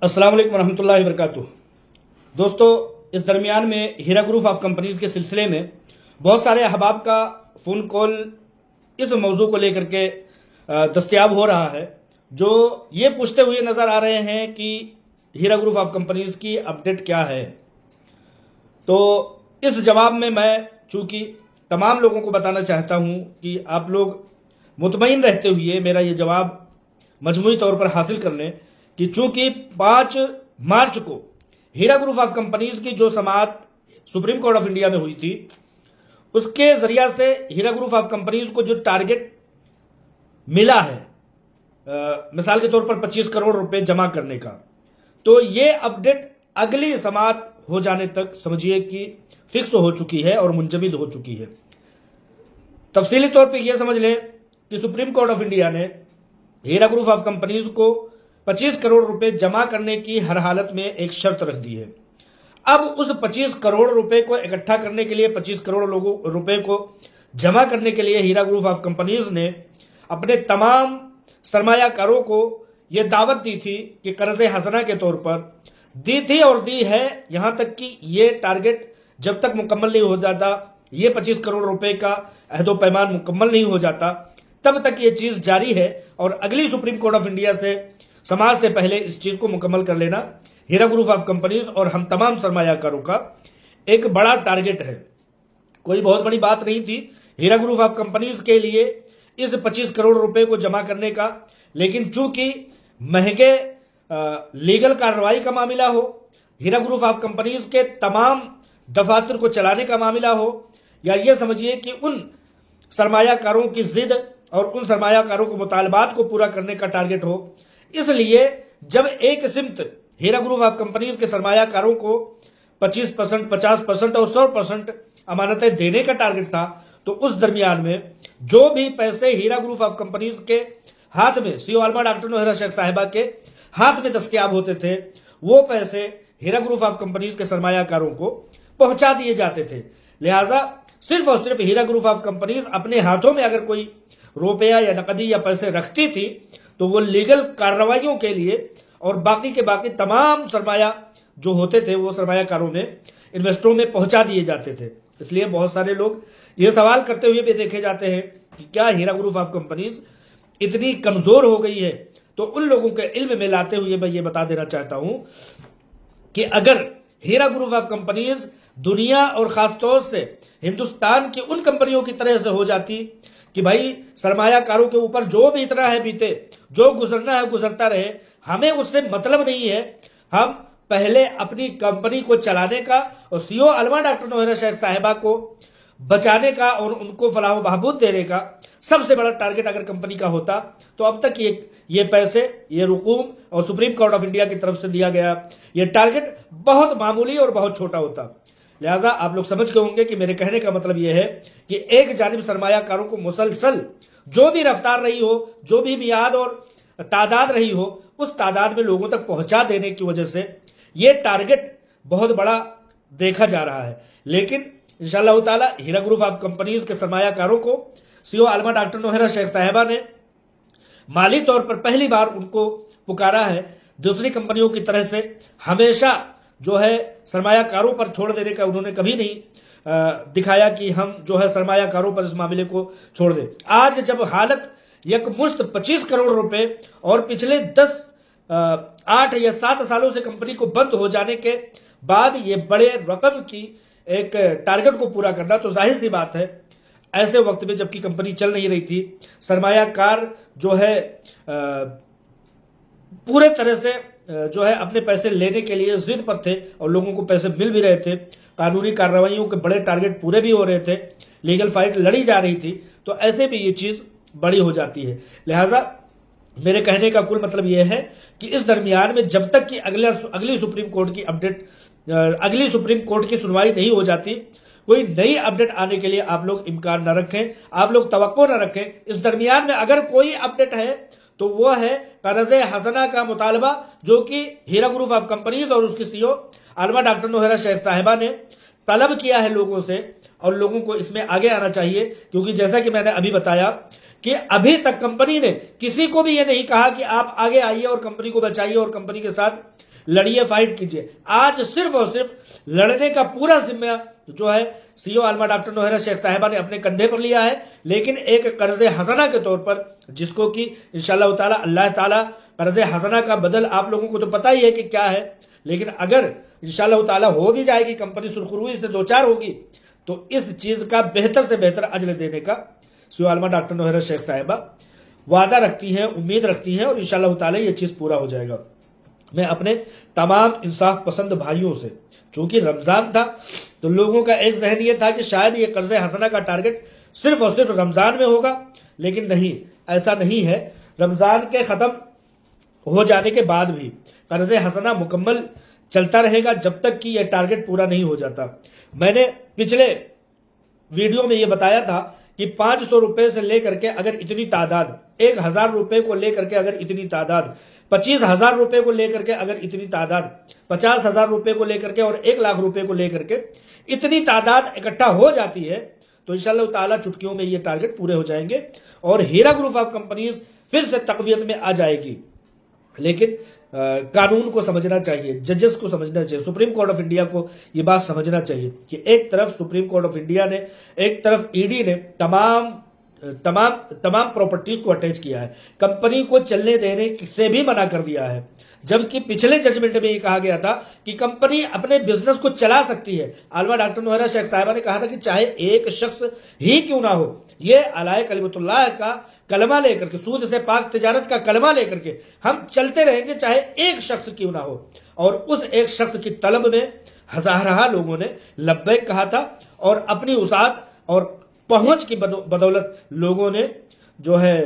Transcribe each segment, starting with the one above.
अस्सलाम वालेकुम रहमतुल्लाहि वबरकातुहू। दोस्तों, इस दरमियान में हीरा ग्रुप ऑफ कंपनीज के सिलसिले में बहुत सारे अहबाब का फ़ोन कॉल इस मौजू को लेकर के दस्तयाब हो रहा है, जो ये पूछते हुए नज़र आ रहे हैं कि हीरा ग्रुप ऑफ कंपनीज की अपडेट क्या है। तो इस जवाब में मैं चूँकि तमाम लोगों को बताना चाहता हूँ कि आप लोग मुतमईन रहते हुए मेरा ये जवाब मजमूई तौर पर हासिल कर लें कि चूंकि 5 मार्च को हीरा ग्रुप ऑफ कंपनीज की जो समाअत सुप्रीम कोर्ट ऑफ इंडिया में हुई थी, उसके जरिया से हीरा ग्रुप ऑफ कंपनीज को जो टारगेट मिला है, मिसाल के तौर पर 25 करोड़ रुपए जमा करने का, तो ये अपडेट अगली समाअत हो जाने तक समझिए कि फिक्स हो चुकी है और मुंजमद हो चुकी है। तफसीली तौर पे ये समझ लें कि सुप्रीम कोर्ट ऑफ इंडिया ने हीरा ग्रुप ऑफ कंपनीज को 25 करोड़ रुपए जमा करने की हर हालत में एक शर्त रख दी है। अब उस 25 करोड़ रुपए को इकट्ठा करने के लिए, 25 करोड़ लोगों रुपए को जमा करने के लिए हीरा ग्रुप ऑफ कंपनीज ने अपने तमाम सरमायाकारों को यह दावत दी थी कि कर्ज हसना के तौर पर दी थी और दी है, यहां तक कि ये टारगेट जब तक मुकम्मल नहीं हो जाता, ये 25 करोड़ रुपए का अहदो पैमान मुकम्मल नहीं हो जाता, तब तक ये चीज जारी है और अगली सुप्रीम कोर्ट ऑफ इंडिया से समाज से पहले इस चीज को मुकम्मल कर लेना हीरा ग्रुप ऑफ कंपनीज और हम तमाम सरमायाकारों का एक बड़ा टारगेट है। कोई बहुत बड़ी बात नहीं थी हीरा ग्रुप ऑफ कंपनीज के लिए इस 25 करोड़ रुपए को जमा करने का, लेकिन चूंकि महंगे लीगल कार्रवाई का मामला हो, हीरा ग्रुप ऑफ कंपनीज के तमाम दफातर को चलाने का मामला हो, या ये समझिए कि उन सरमायाकारों की जिद और उन सरमायाकारों के मुतालबात को पूरा करने का टारगेट हो, इसलिए जब एक सिमत हीरा ग्रुप ऑफ कंपनीज के सरमायाकारों को 25%, 50% और 100% अमानतें देने का टारगेट था, तो उस दरमियान में जो भी पैसे हीरा ग्रुप ऑफ कंपनीज के हाथ में, सीईओ आलमा डॉक्टर नौहरा शेख साहिबा के हाथ में दस्तयाब होते थे, वो पैसे हीरा ग्रुप ऑफ कंपनीज के सरमायाकारों को पहुंचा दिए जाते थे। लिहाजा सिर्फ और सिर्फ हीरा ग्रुप ऑफ कंपनीज अपने हाथों में अगर कोई रुपया या नकदी या पैसे रखती थी, तो वो लीगल कार्रवाइयों के लिए और बाकी के बाकी तमाम सरमाया जो होते थे वो सरमायाकारों में, इन्वेस्टरों में पहुंचा दिए जाते थे। इसलिए बहुत सारे लोग ये सवाल करते हुए भी देखे जाते हैं कि क्या हीरा ग्रुप ऑफ कंपनीज इतनी कमजोर हो गई है। तो उन लोगों के इल्म में लाते हुए मैं ये बता देना चाहता हूं कि अगर हीरा ग्रुप ऑफ कंपनीज दुनिया और खासतौर से हिंदुस्तान की उन कंपनियों की तरह से हो जाती कि भाई सरमायाकारों के ऊपर जो भी इतना है बीते, जो गुजरना है गुजरता रहे, हमें उससे मतलब नहीं है, हम पहले अपनी कंपनी को चलाने का और सीईओ आलमा डॉक्टर नौहरा शेख साहिबा को बचाने का और उनको फलाह व बहबूद देने का सबसे बड़ा टारगेट अगर कंपनी का होता, तो अब तक ये पैसे, ये रुकूम और सुप्रीम कोर्ट ऑफ इंडिया की तरफ से दिया गया ये टारगेट बहुत मामूली और बहुत छोटा होता। लिहाजा आप लोग समझ गए होंगे कि मेरे कहने का मतलब यह है कि एक जानिब सरमायाकारों को मुसलसल जो भी रफ्तार रही हो, जो भी मियाद और तादाद रही हो, उस तादाद में लोगों तक पहुंचा देने की वजह से यह टारगेट बहुत बड़ा देखा जा रहा है। लेकिन इंशाअल्लाह ताला हीरा ग्रुप ऑफ कंपनीज के सरमायाकारों को सीईओ आलमा डॉक्टर नौहरा शेख साहिबा ने माली तौर पर पहली बार उनको पुकारा है। दूसरी कंपनियों की तरह से हमेशा जो है सरमायाकारों पर छोड़ देने का उन्होंने कभी नहीं दिखाया कि हम जो है सरमायाकारों पर इस मामले को छोड़ दें। आज जब हालत यकमुश्त 25 करोड़ रुपए और पिछले 8 या 7 सालों से कंपनी को बंद हो जाने के बाद ये बड़े रकम की एक टारगेट को पूरा करना, तो जाहिर सी बात है ऐसे वक्त में जबकि कंपनी चल नहीं रही थी, सरमायाकार जो है पूरे तरह से जो है अपने पैसे लेने के लिए जिद पर थे और लोगों को पैसे मिल भी रहे थे, कानूनी कार्रवाइयों के बड़े टारगेट पूरे भी हो रहे थे, लीगल फाइट लड़ी जा रही थी, तो ऐसे भी ये चीज बड़ी हो जाती है। लिहाजा मेरे कहने का कुल मतलब यह है कि इस दरमियान में जब तक कि अगली सुप्रीम कोर्ट की अपडेट, अगली सुप्रीम कोर्ट की सुनवाई नहीं हो जाती, कोई नई अपडेट आने के लिए आप लोग इम्कान न रखें, आप लोग तवक्को न रखें। इस दरमियान में अगर कोई अपडेट है तो वो है कर्ज हसना का मुतालबा, जो कि हीरा ग्रुप ऑफ कंपनीज और उसकी सीईओ आलमा डॉक्टर नौहरा शेख साहिबा ने तलब किया है लोगों से, और लोगों को इसमें आगे आना चाहिए। क्योंकि जैसा कि मैंने अभी बताया कि अभी तक कंपनी ने किसी को भी ये नहीं कहा कि आप आगे आइए और कंपनी को बचाइए और कंपनी के साथ लड़िए, फाइट कीजिए। आज सिर्फ और सिर्फ लड़ने का पूरा जिम्मा जो है सीईओ आलमा डॉक्टर नौहरा शेख साहिबा ने अपने कंधे पर लिया है, लेकिन एक कर्ज हसना के तौर पर, जिसको कि इंशाअल्लाह ताला अल्लाह ताला कर्ज हसना का बदल आप लोगों को तो पता ही है कि क्या है, लेकिन अगर इंशाअल्लाह ताला हो भी जाएगी, कंपनी सुरखुरुई से दो चार होगी, तो इस चीज का बेहतर से बेहतर अजर देने का सीईओ आलमा डॉक्टर नौहरा शेख साहिबा वादा रखती हैं, उम्मीद रखती हैं, और इंशाअल्लाह ताला ये चीज पूरा हो जाएगा। मैं अपने तमाम इंसाफ पसंद भाइयों से, चूंकि रमजान था तो लोगों का एक जहन ये था कि शायद ये कर्ज हसना का टारगेट सिर्फ और सिर्फ रमजान में होगा, लेकिन नहीं, ऐसा नहीं है। रमजान के खत्म हो जाने के बाद भी कर्ज हसना मुकम्मल चलता रहेगा जब तक कि यह टारगेट पूरा नहीं हो जाता। मैंने पिछले वीडियो में यह बताया था कि 500 रुपए से लेकर के अगर इतनी तादाद, 1000 रुपए को लेकर के अगर इतनी तादाद, 25,000 रुपए को लेकर के अगर इतनी तादाद, 50,000 रुपए को लेकर के और 1 लाख रुपए को लेकर के इतनी तादाद इकट्ठा हो जाती है तो इंशाअल्लाह ताला चुटकियों में ये टारगेट पूरे हो जाएंगे और हीरा ग्रुप ऑफ कंपनीज फिर से तकवीत में आ जाएगी। लेकिन कानून को समझना चाहिए, जजेस को समझना चाहिए, सुप्रीम कोर्ट ऑफ इंडिया को यह बात समझना चाहिए कि एक तरफ सुप्रीम कोर्ट ऑफ इंडिया ने, एक तरफ ईडी ने तमाम प्रॉपर्टीज को अटैच किया है, कंपनी को चलने देने से भी मना कर दिया है, जबकि पिछले जजमेंट में ये कहा गया था कि कंपनी अपने बिजनेस को चला सकती है। आलमा डॉक्टर नौहरा शेख साहिबा ने कहा था कि चाहे एक शख्स ही क्यों ना हो, ये अलाए कलिमतुल्लाह का कलमा लेकर के, सूद से पाक तिजारत का कलमा लेकर के हम चलते रहेंगे, चाहे एक शख्स क्यों ना हो। और उस एक शख्स की तलब में हजारहा लोगों ने लब्बैक कहा था और अपनी उसात और पहुंच की बदौलत लोगों ने जो है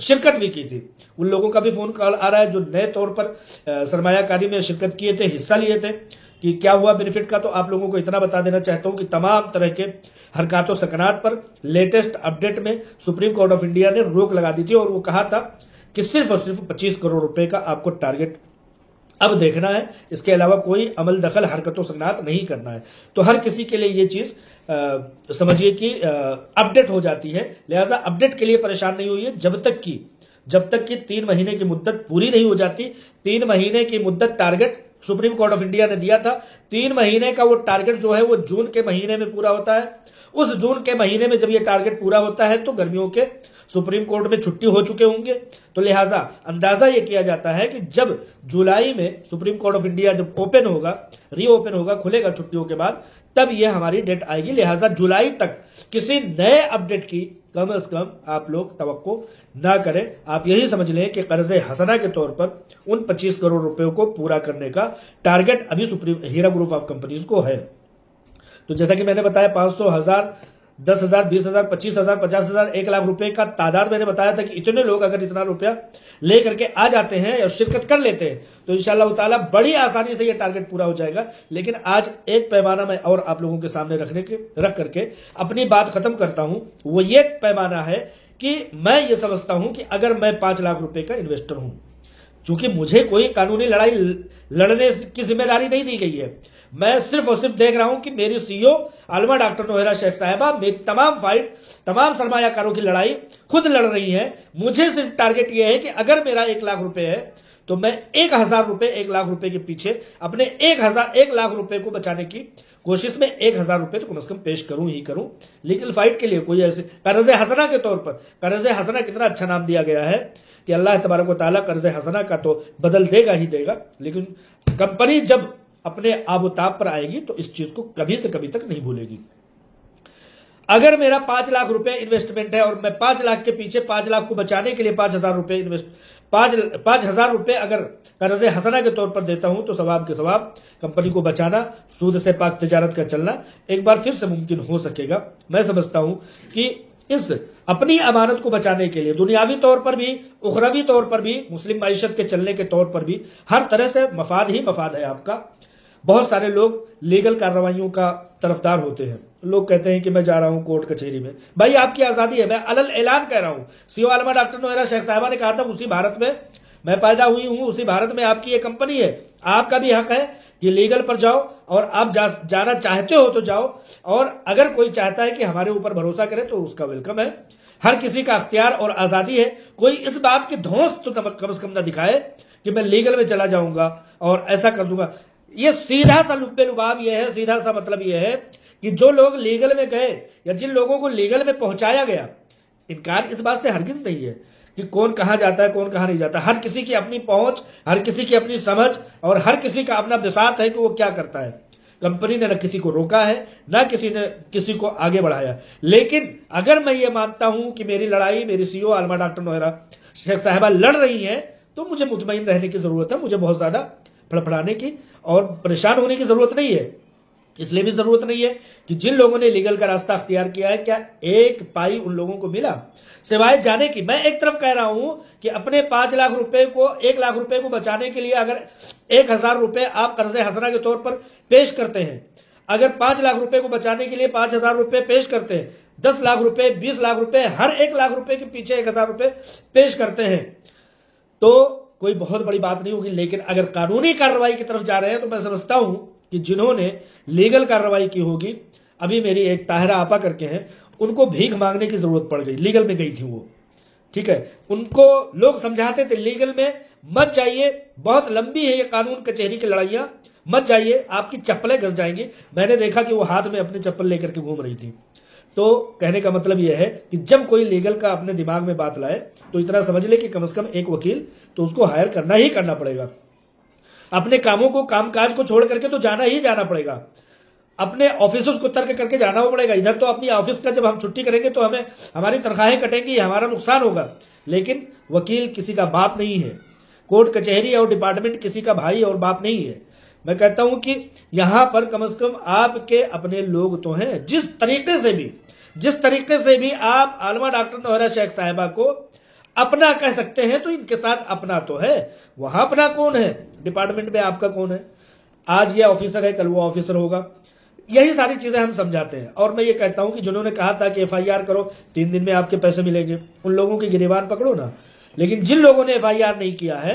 शिरकत भी की थी। उन लोगों का भी फोन कॉल आ रहा है जो नए तौर पर सरमायाकारी में शिरकत किए थे, हिस्सा लिए थे, कि क्या हुआ बेनिफिट का। तो आप लोगों को इतना बता देना चाहता हूं कि तमाम तरह के हरकतों सकनात पर लेटेस्ट अपडेट में सुप्रीम कोर्ट ऑफ इंडिया ने रोक लगा दी थी और वो कहा था कि सिर्फ और सिर्फ 25 करोड़ रुपए का आपको टारगेट अब देखना है, इसके अलावा कोई अमल दखल हरकतों सकनात नहीं करना है। तो हर किसी के लिए ये चीज समझिए कि अपडेट हो जाती है, लिहाजा अपडेट के लिए परेशान नहीं हुई है जब तक कि 3 महीने की मुद्दत पूरी नहीं हो जाती। 3 महीने की मुद्दत target supreme court of India ने दिया था। 3 महीने का वो टारगेट जो है वो जून के महीने में पूरा होता है। उस जून के महीने में जब ये टारगेट पूरा होता है तो गर्मियों के सुप्रीम कोर्ट में छुट्टी हो चुके होंगे, तो लिहाजा अंदाजा ये किया जाता है कि जब जुलाई में सुप्रीम कोर्ट ऑफ इंडिया जब ओपन होगा, रीओपन होगा, खुलेगा छुट्टियों के बाद, तब ये हमारी डेट आएगी। लिहाजा जुलाई तक किसी नए अपडेट की कम से कम आप लोग तवक्को ना करें। आप यही समझ लें कि कर्ज हसना के तौर पर उन 25 करोड़ रुपए को पूरा करने का टारगेट अभी supreme Hira group of companies को है। तो जैसा कि मैंने बताया 500, 1000, 10,000, 20,000, 25,000, 50,000, 1 लाख रुपए का तादाद मैंने बताया था कि इतने लोग अगर इतना रुपया लेकर के आ जाते हैं या शिरकत कर लेते हैं तो इंशाअल्लाह ताला बड़ी आसानी से यह टारगेट पूरा हो जाएगा। लेकिन आज एक पैमाना मैं और आप लोगों के सामने रख करके अपनी बात खत्म करता हूं। वो ये पैमाना है कि मैं ये समझता हूं कि अगर मैं 5 लाख रुपए का इन्वेस्टर हूं, चूंकि मुझे कोई कानूनी लड़ाई लड़ने की जिम्मेदारी नहीं दी गई है, मैं सिर्फ और सिर्फ देख रहा हूं कि मेरी सीईओ आलमा डॉक्टर नौहरा शेख साहिबा मेरी तमाम सरमायाकारों की लड़ाई खुद लड़ रही है। मुझे सिर्फ टारगेट यह है कि अगर मेरा 1 लाख रुपए है तो मैं 1,000 रुपए 1 लाख रुपए के पीछे अपने 1 लाख रुपए को बचाने की कोशिश में 1,000 रुपए तो कम से कम पेश करूं ही करूं। लीगल फाइट के लिए कोई ऐसे कर्ज हसना के तौर पर, कर्ज हसना कितना अच्छा नाम दिया गया है कि अल्लाह तबारक व तआला कर्ज हसना का तो बदल देगा ही देगा, लेकिन कंपनी जब अपने आबोताब पर आएगी तो इस चीज को कभी से कभी तक नहीं भूलेगी। अगर मेरा 5 लाख रुपए इन्वेस्टमेंट है और मैं 5 लाख के पीछे 5 लाख को बचाने के लिए 5,000 रुपए 5,000 रुपए अगर कर्ज हसना के तौर पर देता हूं तो सवाब के सवाब कंपनी को बचाना, सूद से पाक तिजारत का चलना एक बार फिर से मुमकिन हो सकेगा। मैं समझता हूं कि इस अपनी अमानत को बचाने के लिए दुनियावी तौर पर भी, उखरवी तौर पर भी, मुस्लिम मईशत के चलने के तौर पर भी हर तरह से मफाद ही मफाद है आपका। बहुत सारे लोग लीगल कार्रवाइयों का तरफदार होते हैं। लोग कहते हैं कि मैं जा रहा हूं कोर्ट कचहरी में। भाई आपकी आजादी है, मैं अलल ऐलान कह रहा हूं। सीईओ आलमा डॉक्टर नौहरा शेख साहिबा ने कहा था उसी भारत में मैं पैदा हुई हूं, उसी भारत में आपकी ये कंपनी है, आपका भी हक है कि लीगल पर जाओ और आप जाना चाहते हो तो जाओ, और अगर कोई चाहता है कि हमारे ऊपर भरोसा करे तो उसका वेलकम है। हर किसी का अख्तियार और आजादी है। कोई इस बात की धौंस तो कम से कम न दिखाए कि मैं लीगल में चला जाऊंगा और ऐसा कर दूंगा। ये सीधा सा लुब्बे लुबाब ये है, सीधा सा मतलब ये है कि जो लोग लीगल में गए या जिन लोगों को लीगल में पहुंचाया गया, इनकार इस बात से हरगिज नहीं है कि कौन कहां जाता है कौन कहां नहीं जाता। हर किसी की अपनी पहुंच, हर किसी की अपनी समझ और हर किसी का अपना बिसात है कि वो क्या करता है। कंपनी ने न किसी को रोका है, न किसी ने किसी को आगे बढ़ाया। लेकिन अगर मैं ये मानता हूं कि मेरी लड़ाई मेरी सीईओ आलमा डॉक्टर नोहरा शेख साहिबा लड़ रही है, तो मुझे मुतमईन रहने की जरूरत है। मुझे बहुत ज्यादा फड़फड़ाने की और परेशान होने की जरूरत नहीं है। इसलिए भी जरूरत नहीं है कि जिन लोगों ने लीगल का रास्ता अख्तियार किया है, क्या एक पाई उन लोगों को मिला सिवाय जाने की। मैं एक तरफ कह रहा हूं कि अपने 5 लाख रुपए को 1 लाख रुपए को बचाने के लिए अगर 1,000 रुपए आप कर्जे हसना के तौर पर पेश करते हैं, अगर 5 लाख रुपए को बचाने के लिए 5,000 रुपए पेश करते हैं, 10 लाख रुपए, 20 लाख रुपए, हर 1 लाख रुपए के पीछे 1,000 रुपए पेश करते हैं, तो कोई बहुत बड़ी बात नहीं होगी। लेकिन अगर कानूनी कार्रवाई की तरफ जा रहे हैं तो मैं समझता हूं कि जिन्होंने लीगल कार्रवाई की होगी, अभी मेरी एक ताहिरा आपा करके हैं, उनको भीख मांगने की जरूरत पड़ गई। लीगल में गई थी वो, ठीक है, उनको लोग समझाते थे लीगल में मत जाइए, बहुत लंबी है ये कानून कचहरी की लड़ाइयां, मत जाइए, आपकी चप्पलें घस जाएंगी। मैंने देखा कि वो हाथ में अपनी चप्पल लेकर के घूम रही थी। तो कहने का मतलब यह है कि जब कोई लीगल का अपने दिमाग में बात लाए तो इतना समझ ले कि कम से कम एक वकील तो उसको हायर करना ही करना पड़ेगा। अपने कामों को, कामकाज को छोड़ करके तो जाना ही जाना पड़ेगा। अपने ऑफिसर्स को तर्क करके जाना पड़ेगा। इधर तो अपनी ऑफिस का जब हम छुट्टी करेंगे तो हमें हमारी तनख्वाहें कटेंगी, हमारा नुकसान होगा। लेकिन वकील किसी का बाप नहीं है, कोर्ट कचहरी और डिपार्टमेंट किसी का भाई और बाप नहीं है। मैं कहता हूं कि यहां पर कम से कम आपके अपने लोग तो हैं। जिस तरीके से भी आप आलमा डॉक्टर नोहरा शेख साहिबा को अपना कह सकते हैं, तो इनके साथ अपना तो है। वहां अपना कौन है? डिपार्टमेंट में आपका कौन है? आज ये ऑफिसर है, कल वो ऑफिसर होगा। यही सारी चीजें हम समझाते हैं। और मैं ये कहता हूं कि जिन्होंने कहा था कि एफआईआर करो, 3 दिन में आपके पैसे मिलेंगे, उन लोगों की गिरेबान पकड़ो ना। लेकिन जिन लोगों ने एफआईआर नहीं किया है,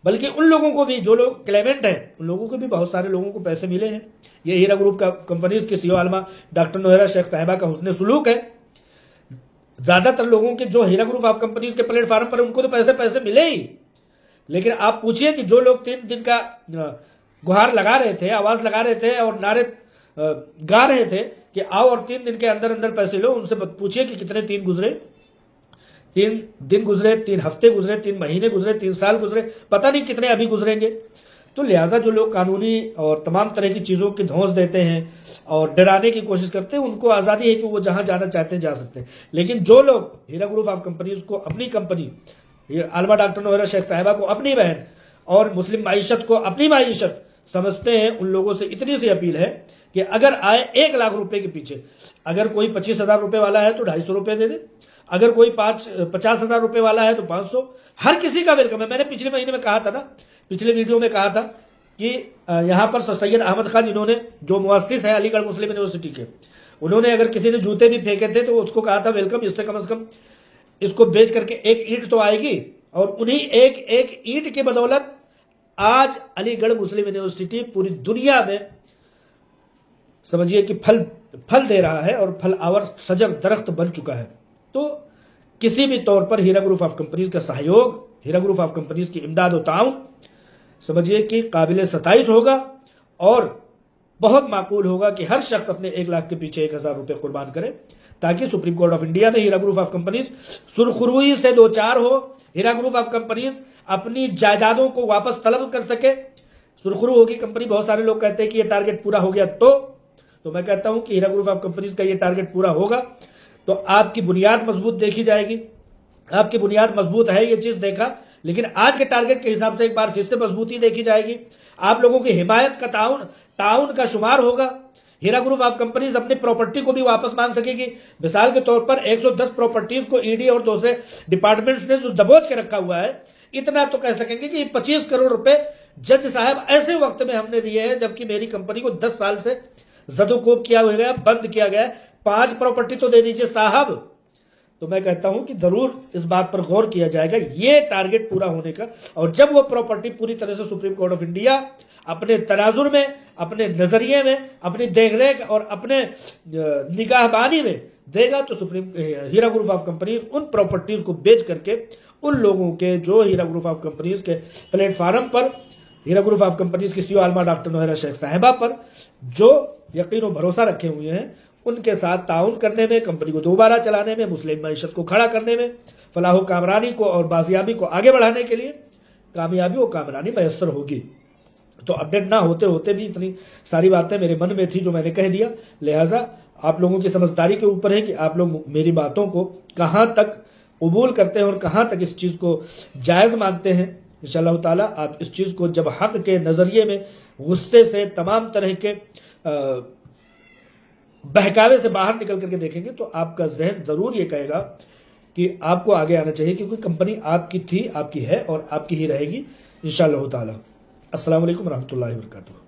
बल्कि उन लोगों को भी, जो लोग क्लेमेंट हैं, उन लोगों को भी बहुत सारे लोगों को पैसे मिले हैं। ये हीरा ग्रुप का कंपनीज की सीईओ आलमा डॉक्टर नोहरा शेख साहिबा का हुस्न सुलूक है। ज्यादातर लोगों के जो हीरा ग्रुप ऑफ कंपनीज के प्लेटफॉर्म पर उनको तो पैसे मिले ही। लेकिन आप पूछिए कि जो लोग 3 दिन का गुहार लगा रहे थे, आवाज लगा रहे थे और नारे गा रहे थे कि आओ और 3 दिन के अंदर अंदर पैसे लो, उनसे पूछिए कि कितने 3 गुजरे, 3 दिन गुजरे, 3 हफ्ते गुजरे, 3 महीने गुजरे, 3 साल गुजरे, पता नहीं कितने अभी गुजरेंगे। तो लिहाजा जो लोग कानूनी और तमाम तरह की चीजों की धौंस देते हैं और डराने की कोशिश करते हैं, उनको आजादी है कि वो जहां जाना चाहते हैं जा सकते हैं। लेकिन जो लोग हीरा ग्रुप ऑफ कंपनीज को अपनी कंपनी, आलमा डॉक्टर नोहरा शेख साहिबा को अपनी बहन और मुस्लिम माईशत को अपनी माईशत समझते हैं, उन लोगों से इतनी सी अपील है कि अगर आए 1 लाख रुपए के पीछे, अगर कोई 25,000 रुपए वाला है तो 250 रुपए दे दे, अगर कोई 50,000 रुपए वाला है तो 500। हर किसी का वेलकम है। मैंने पिछले महीने में कहा था ना, पिछले वीडियो में कहा था कि यहां पर सर सैयद अहमद खान, जिन्होंने, जो मुअस्सिस है अलीगढ़ मुस्लिम यूनिवर्सिटी के, उन्होंने अगर किसी ने जूते भी फेंके थे तो उसको कहा था वेलकम, इससे कम से कम इसको बेच करके 1 ईंट तो आएगी। और उन्हीं एक ईंट की बदौलत आज अलीगढ़ मुस्लिम यूनिवर्सिटी पूरी दुनिया में समझिए कि फल दे रहा है और फल आवर सजर दरख्त बन चुका है। तो किसी भी तौर पर हीरा ग्रुप ऑफ कंपनीज का सहयोग, हीरा ग्रुप ऑफ कंपनीज की इमदाद और ताउन समझिए कि काबिल सताइश होगा और बहुत माकूल होगा कि हर शख्स अपने 1 लाख के पीछे 1,000 रुपए कुर्बान करे, ताकि सुप्रीम कोर्ट ऑफ इंडिया में हीरा ग्रुप ऑफ कंपनीज सुरखुरुई से 2-4 हो, हीरा ग्रुप ऑफ कंपनीज अपनी जायदादों को वापस तलब कर सके। सुरखुरु होगी कंपनी। बहुत सारे लोग कहते हैं कि ये टारगेट पूरा हो गया तो मैं कहता हूं कि हीरा ग्रुप ऑफ कंपनीज का ये टारगेट पूरा होगा तो आपकी बुनियाद मजबूत देखी जाएगी। आपकी बुनियाद मजबूत है, ये चीज देखा, लेकिन आज के टारगेट के हिसाब से एक बार फिर से मजबूती देखी जाएगी। आप लोगों की हिमायत का ताउन का शुमार होगा। हीरा ग्रुप ऑफ कंपनीज अपनी प्रॉपर्टी को भी वापस मांग सकेगी। मिसाल के तौर पर 110 प्रॉपर्टीज को ईडी और दूसरे डिपार्टमेंट्स ने जो दबोच के रखा हुआ है, इतना तो कह सकेंगे कि 25 करोड़ रुपए जज साहब ऐसे वक्त में हमने दिए हैं जबकि मेरी कंपनी को 10 साल से जदोकोब किया गया, बंद किया गया। 5 प्रॉपर्टी तो दे दीजिए साहब। तो मैं कहता हूं कि जरूर इस बात पर गौर किया जाएगा ये टारगेट पूरा होने का। और जब वो प्रॉपर्टी पूरी तरह से सुप्रीम कोर्ट ऑफ इंडिया अपने तनाजुर में, अपने नजरिए में, अपनी देखरेख और अपने निगाहबानी में देगा तो हीरा ग्रुप ऑफ कंपनीज उन प्रॉपर्टीज को बेच करके उन लोगों के जो हीरा ग्रुप ऑफ कंपनीज के प्लेटफार्म पर, हीरा ग्रुप ऑफ कंपनीज की सीईओ आलमा डॉक्टर नोहेरा शेख साहिबा पर जो यकीन और भरोसा रखे हुए हैं, उनके साथ ताउन करने में, कंपनी को दोबारा चलाने में, मुस्लिम मईशत को खड़ा करने में, फलाह कामरानी को और बाजियाबी को आगे बढ़ाने के लिए कामयाबी और कामरानी मैसर होगी। तो अपडेट ना होते होते भी इतनी सारी बातें मेरे मन में थी जो मैंने कह दिया। लिहाजा आप लोगों की समझदारी के ऊपर है कि आप लोग मेरी बातों को कहां तक कबूल करते हैं और कहां तक इस चीज को जायज मानते हैं। इंशाअल्लाह ताला आप इस चीज को जब हक के नजरिए में गुस्से से, तमाम तरह के बहकावे से बाहर निकल करके देखेंगे तो आपका जहन जरूर ये कहेगा कि आपको आगे आना चाहिए, क्योंकि कंपनी आपकी थी, आपकी है और आपकी ही रहेगी इंशाअल्लाह ताला। अस्सलाम वालेकुम रहमतुल्लाहि व बरकातुहू।